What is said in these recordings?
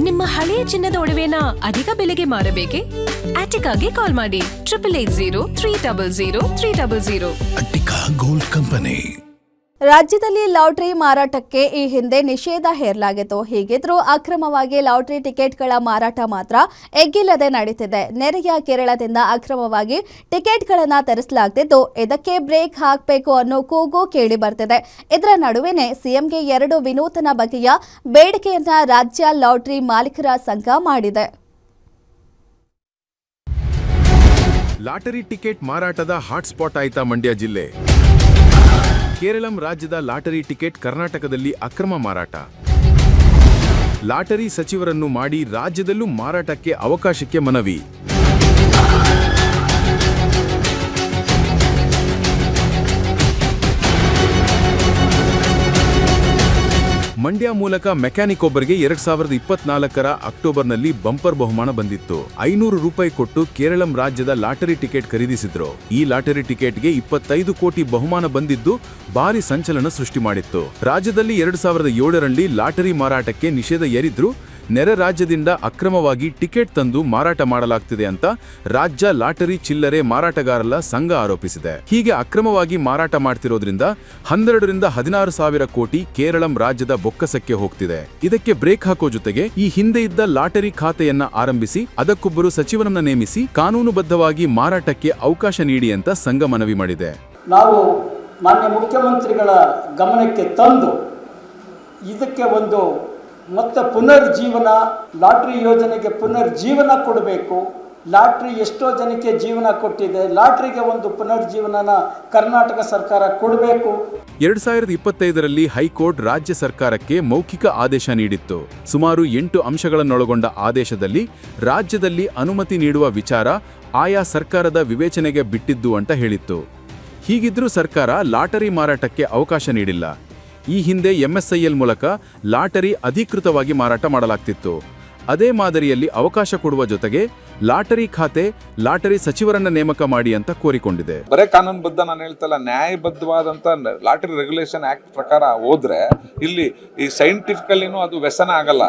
ನಿಮ್ಮ ಹಳೆಯ ಚಿನ್ನದ ಒಡವೆನ ಅಧಿಕ ಬೆಲೆಗೆ ಮಾರಬೇಕೆ? ಆಟಿಕಾಗೆ ಕಾಲ್ ಮಾಡಿ 8880 ಅಟ್ಟಿಕಾ ಗೋಲ್ಡ್ ಕಂಪನಿ. ರಾಜ್ಯದಲ್ಲಿ ಲಾಟರಿ ಮಾರಾಟಕ್ಕೆ ಈ ಹಿಂದೆ ನಿಷೇಧ ಹೇರಲಾಗಿತ್ತು. ಹೀಗಿದ್ರೂ ಅಕ್ರಮವಾಗಿ ಲಾಟರಿ ಟಿಕೆಟ್ಗಳ ಮಾರಾಟ ಮಾತ್ರ ಎಗ್ಗಿಲ್ಲದೆ ನಡೀತಿದೆ. ನೆರೆಯ ಕೇರಳದಿಂದ ಅಕ್ರಮವಾಗಿ ಟಿಕೆಟ್ಗಳನ್ನು ತರಿಸಲಾಗುತ್ತಿದ್ದು, ಇದಕ್ಕೆ ಬ್ರೇಕ್ ಹಾಕಬೇಕು ಅನ್ನೋ ಕೂಗು ಕೇಳಿ ಬರ್ತಿದೆ. ಇದರ ನಡುವೆನೇ ಸಿಎಂಗೆ 2 ವಿನೂತನ ಬಗೆಯ ಬೇಡಿಕೆಯನ್ನ ರಾಜ್ಯ ಲಾಟರಿ ಮಾಲೀಕರ ಸಂಘ ಮಾಡಿದೆ. ಲಾಟರಿ ಟಿಕೆಟ್ ಮಾರಾಟದ ಹಾಟ್ಸ್ಪಾಟ್ ಆಯ್ತಾ ಮಂಡ್ಯ ಜಿಲ್ಲೆ? ಕೇರಳಂ ರಾಜ್ಯದ ಲಾಟರಿ ಟಿಕೆಟ್ ಕರ್ನಾಟಕದಲ್ಲಿ ಅಕ್ರಮ ಮಾರಾಟ. ಲಾಟರಿ ಸಚಿವರನ್ನು ಮಾಡಿ ರಾಜ್ಯದಲ್ಲೂ ಮಾರಾಟಕ್ಕೆ ಅವಕಾಶಕ್ಕೆ ಮನವಿ. ಮಂಡ್ಯ ಮೂಲಕ ಮೆಕ್ಯಾನಿಕ್ ಒಬ್ಬರಿಗೆ 2024ರ ಅಕ್ಟೋಬರ್ನಲ್ಲಿ ಬಂಪರ್ ಬಹುಮಾನ ಬಂದಿತ್ತು. 500 ರೂಪಾಯಿ ಕೊಟ್ಟು ಕೇರಳಂ ರಾಜ್ಯದ ಲಾಟರಿ ಟಿಕೆಟ್ ಖರೀದಿಸಿದ್ರು. ಈ ಲಾಟರಿ ಟಿಕೆಟ್ಗೆ 25 ಕೋಟಿ ಬಹುಮಾನ ಬಂದಿದ್ದು ಭಾರಿ ಸಂಚಲನ ಸೃಷ್ಟಿ ಮಾಡಿತ್ತು. ರಾಜ್ಯದಲ್ಲಿ 2007ರಲ್ಲಿ ಲಾಟರಿ ಮಾರಾಟಕ್ಕೆ ನಿಷೇಧ ಹೇರಿದ್ರು. ನೆರೆ ರಾಜ್ಯದಿಂದ ಅಕ್ರಮವಾಗಿ ಟಿಕೆಟ್ ತಂದು ಮಾರಾಟ ಮಾಡಲಾಗ್ತಿದೆ ಅಂತ ರಾಜ್ಯ ಲಾಟರಿ ಚಿಲ್ಲರೆ ಮಾರಾಟಗಾರರ ಸಂಘ ಆರೋಪಿಸಿದೆ. ಹೀಗೆ ಅಕ್ರಮವಾಗಿ ಮಾರಾಟ ಮಾಡ್ತಿರೋದ್ರಿಂದ 12 ರಿಂದ 16 ಸಾವಿರ ಕೋಟಿ ಕೇರಳಂ ರಾಜ್ಯದ ಬೊಕ್ಕಸಕ್ಕೆ ಹೋಗ್ತಿದೆ. ಇದಕ್ಕೆ ಬ್ರೇಕ್ ಹಾಕೋ ಜೊತೆಗೆ ಈ ಹಿಂದೆ ಇದ್ದ ಲಾಟರಿ ಖಾತೆಯನ್ನ ಆರಂಭಿಸಿ ಅದಕ್ಕೊಬ್ಬರು ಸಚಿವರನ್ನ ನೇಮಿಸಿ ಕಾನೂನುಬದ್ಧವಾಗಿ ಮಾರಾಟಕ್ಕೆ ಅವಕಾಶ ನೀಡಿ ಅಂತ ಸಂಘ ಮನವಿ ಮಾಡಿದೆ. ನಾವು ಮಾನ್ಯ ಮುಖ್ಯಮಂತ್ರಿಗಳ ಗಮನಕ್ಕೆ ತಂದು ಇದಕ್ಕೆ ಒಂದು ಮತ್ತೆ ಪುನರ್ಜೀವನ, ಲಾಟ್ರಿ ಯೋಜನೆಗೆ ಪುನರ್ಜೀವನ ಕೊಡಬೇಕು. ಲಾಟ್ರಿ ಎಷ್ಟೋ ಜನಕ್ಕೆ ಜೀವನ ಕೊಟ್ಟಿದೆ, ಲಾಟ್ರಿಗೆ ಒಂದು ಪುನರ್ಜೀವನನ ಕರ್ನಾಟಕ ಸರ್ಕಾರ ಕೊಡಬೇಕು. 2025ರಲ್ಲಿ ಹೈಕೋರ್ಟ್ ರಾಜ್ಯ ಸರ್ಕಾರಕ್ಕೆ ಮೌಖಿಕ ಆದೇಶ ನೀಡಿತ್ತು. ಸುಮಾರು 8 ಅಂಶಗಳನ್ನೊಳಗೊಂಡ ಆದೇಶದಲ್ಲಿ ರಾಜ್ಯದಲ್ಲಿ ಅನುಮತಿ ನೀಡುವ ವಿಚಾರ ಆಯಾ ಸರ್ಕಾರದ ವಿವೇಚನೆಗೆ ಬಿಟ್ಟಿದ್ದು ಅಂತ ಹೇಳಿತ್ತು. ಹೀಗಿದ್ರೂ ಸರ್ಕಾರ ಲಾಟರಿ ಮಾರಾಟಕ್ಕೆ ಅವಕಾಶ ನೀಡಿಲ್ಲ. ಈ ಹಿಂದೆ ಎಂಎಸ್ಐಎಲ್ ಮೂಲಕ ಲಾಟರಿ ಅಧಿಕೃತವಾಗಿ ಮಾರಾಟ ಮಾಡಲಾಗ್ತಿತ್ತು. ಅದೇ ಮಾದರಿಯಲ್ಲಿ ಅವಕಾಶ ಕೊಡುವ ಜೊತೆಗೆ ಲಾಟರಿ ಖಾತೆ, ಲಾಟರಿ ಸಚಿವರನ್ನ ನೇಮಕ ಮಾಡಿ ಅಂತ ಕೋರಿಕೊಂಡಿದೆ. ಬರೇ ಕಾನೂನುಬದ್ಧ, ನಾನು ಹೇಳ್ತಲ್ಲ, ನ್ಯಾಯಬದ್ಧವಾದಂತ ಲಾಟರಿ ರೆಗ್ಯುಲೇಷನ್ ಆಕ್ಟ್ ಪ್ರಕಾರ ಹೋದ್ರೆ ಇಲ್ಲಿ ಈ ಸೈಂಟಿಫಿಕಲಿನೂ ಅದು ವ್ಯಸನ ಆಗಲ್ಲ.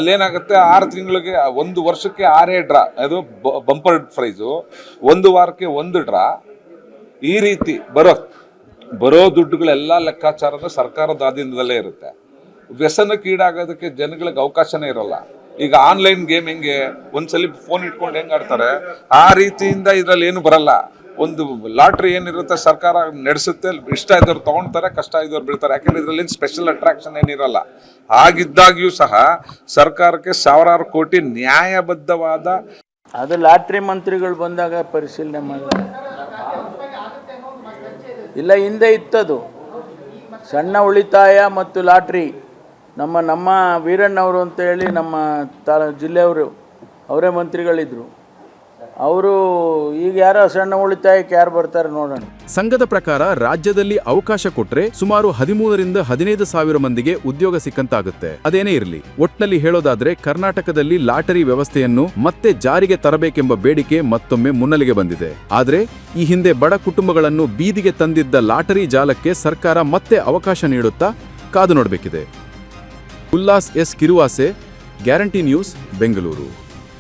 ಅಲ್ಲೇನಾಗುತ್ತೆ, 6 ತಿಂಗಳಿಗೆ 1 ವರ್ಷಕ್ಕೆ 6 ಡ್ರಾ, ಅದು ಬಂಪರ್ ಪ್ರೈಸು, 1 ವಾರಕ್ಕೆ 1 ಡ್ರಾ. ಈ ರೀತಿ ಬರೋ ದುಡ್ಡುಗಳೆಲ್ಲ ಲೆಕ್ಕಾಚಾರದ ಸರ್ಕಾರದ ಆಧೀನದಲ್ಲೇ ಇರುತ್ತೆ. ವ್ಯಸನಕ್ಕೀಡಾಗೋದಕ್ಕೆ ಜನಗಳಿಗೆ ಅವಕಾಶನೇ ಇರೋಲ್ಲ. ಈಗ ಆನ್ಲೈನ್ ಗೇಮ್ ಹೆಂಗೆ ಒಂದ್ಸಲಿ ಫೋನ್ ಇಟ್ಕೊಂಡು ಹೆಂಗೆ ಆಡ್ತಾರೆ, ಆ ರೀತಿಯಿಂದ ಇದರಲ್ಲಿ ಏನು ಬರಲ್ಲ. ಒಂದು ಲಾಟ್ರಿ ಏನಿರುತ್ತೆ ಸರ್ಕಾರ ನಡೆಸುತ್ತೆ, ಇಷ್ಟ ಇದ್ದವ್ರು ತಗೊಳ್ತಾರೆ, ಕಷ್ಟ ಇದ್ದವ್ರು ಬೀಳ್ತಾರೆ. ಯಾಕೆಂದ್ರೆ ಇದರಲ್ಲಿ ಸ್ಪೆಷಲ್ ಅಟ್ರಾಕ್ಷನ್ ಏನಿರಲ್ಲ. ಹಾಗಿದ್ದಾಗ್ಯೂ ಸಹ ಸರ್ಕಾರಕ್ಕೆ ಸಾವಿರಾರು ಕೋಟಿ ನ್ಯಾಯಬದ್ಧವಾದ ಅದು ಲಾಟ್ರಿ ಮಂತ್ರಿಗಳು ಬಂದಾಗ ಪರಿಶೀಲನೆ ಮಾಡಿದ್ರೆ ಇಲ್ಲ, ಹಿಂದೆ ಇತ್ತದು ಸಣ್ಣ ಉಳಿತಾಯ ಮತ್ತು ಲಾಟ್ರಿ. ನಮ್ಮ ವೀರಣ್ಣವರು ಅಂತ ಹೇಳಿ ನಮ್ಮ ಜಿಲ್ಲೆಯವರು, ಅವರೇ ಮಂತ್ರಿಗಳಿದ್ರು. ಅವರು ಈಗ ಯಾರೋ ಸಣ್ಣ ಉಳಿತಾಯಕ್ಕೆ ಯಾರು ಬರ್ತಾರೆ ನೋಡೋಣ. ಸಂಘದ ಪ್ರಕಾರ ರಾಜ್ಯದಲ್ಲಿ ಅವಕಾಶ ಕೊಟ್ರೆ ಸುಮಾರು 13 ರಿಂದ 15 ಸಾವಿರ ಮಂದಿಗೆ ಉದ್ಯೋಗ ಸಿಕ್ಕಂತಾಗುತ್ತೆ. ಅದೇನೇ ಇರಲಿ, ಒಟ್ನಲ್ಲಿ ಹೇಳೋದಾದ್ರೆ ಕರ್ನಾಟಕದಲ್ಲಿ ಲಾಟರಿ ವ್ಯವಸ್ಥೆಯನ್ನು ಮತ್ತೆ ಜಾರಿಗೆ ತರಬೇಕೆಂಬ ಬೇಡಿಕೆ ಮತ್ತೊಮ್ಮೆ ಮುನ್ನೆಲೆಗೆ ಬಂದಿದೆ. ಆದ್ರೆ ಈ ಹಿಂದೆ ಬಡ ಕುಟುಂಬಗಳನ್ನು ಬೀದಿಗೆ ತಂದಿದ್ದ ಲಾಟರಿ ಜಾಲಕ್ಕೆ ಸರ್ಕಾರ ಮತ್ತೆ ಅವಕಾಶ ನೀಡುತ್ತಾ ಕಾದು ನೋಡಬೇಕಿದೆ. Ullas S Kiruvase, guarantee news, Bengaluru.